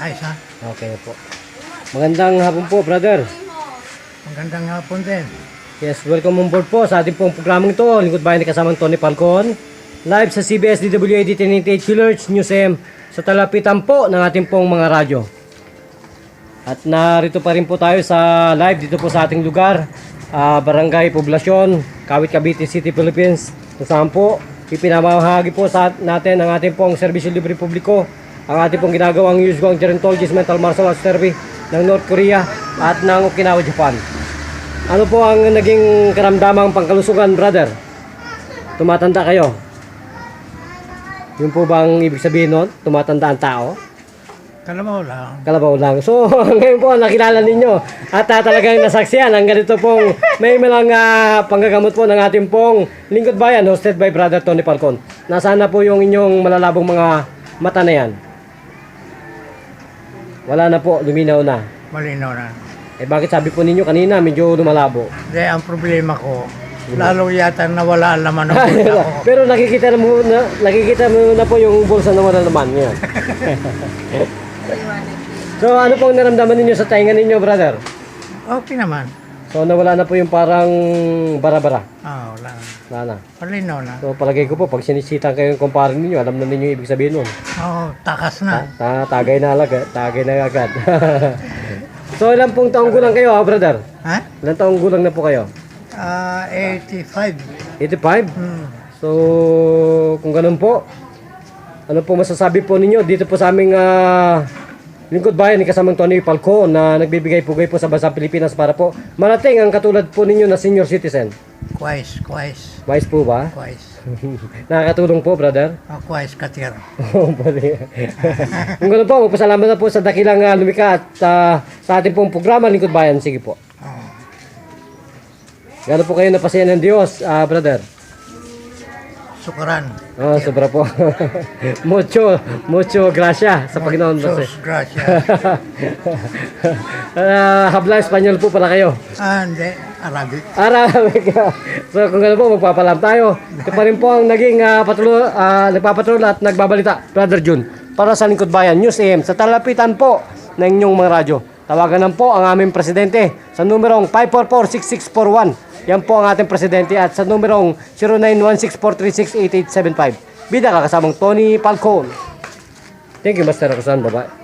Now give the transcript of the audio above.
Ayos ha? Okay po. Magandang hapon po, brother. Magandang hapon din. Yes, welcome on board po sa ating pong programang ito. Lingkod Bayan ni kasamang Tony Falcon. Live sa CBS DWAD 1088 kHz News AM sa talapitan po ng ating pong mga radyo. At narito pa rin po tayo sa live dito po sa ating lugar, Barangay Poblasyon, Kawit, Cavite City, Philippines. Kung saan po, ipinamahagi po sa natin ang ating pong serbisyo libre publiko, ang ating pong ginagawang Yuzhuang Gerontologist Mental Martial Arts Therapy ng North Korea at ng Okinawa, Japan. Ano po ang naging karamdamang pangkalusugan, brother? Tumatanda kayo? Yun po bang ibig sabihin nun? Tumatanda ang tao? Kalabaw lang. Kalabaw lang. So, ngayon po, nakilala ninyo. At talagang nasaksiyan ang ganito pong may malang panggagamot po ng ating pong Lingkod Bayan, hosted by Brother Tony Falcon. Nasaan na po yung inyong malalabong mga mata na yan? Wala na po, luminaw na. Malinaw na. Eh bakit sabi po ninyo kanina medyo lumalabo? Hindi, ang problema ko, lalo yata nawala ang laman ng bulsa ko. Pero nakikita mo na po yung bulsa na wala naman. Yan. So ano pong naramdaman ninyo sa tainga ninyo, brother? Okay naman. So nawala na po yung parang bara-bara. Wala na. Wala na. Malinaw na. So palagay ko po, pag sinisitan kayo yung kumpare ninyo, alam na ninyo yung ibig sabihin nun. Takas na. Tagay na agad. So ilang pong taong gulang kayo, brother? Ha? Ilang taong gulang na po kayo? 85. 85? So, kung ganun po, ano po masasabi po ninyo dito po sa aming Lingkod Bayan ni kasamang Tony Falcon na nagbibigay pugay po sa bansang Pilipinas para po marating ang katulad po ninyo na senior citizen? Quais. Wise po ba? Quais. Nakakatulong po, brother? Quais katir. Kung ganun po, magpasalamat na po sa dakilang lumika at sa ating pong programa Lingkod Bayan. Sige po. Gano'n po kayo napasaya ng Diyos, brother? Sukaran. Sobra po. mucho gracia sa Panginoon. Sus, gracias. Habla Espanyol po pala kayo. Hindi, Arabic. Arabic. So kung gano'n po, magpapalam tayo. Ito pa rin po ang naging nagpapatrol at nagbabalita, Brother Jun, para sa Lingkod Bayan News AM sa talapitan po ng inyong mga radyo. Tawagan lang po ang aming presidente sa numerong 544-6641. Yan po ang ating presidente at sa numerong 0916-436-8875. Bida ka kasamang Tony Falcon. Thank you, Master Rosan. Bye-bye.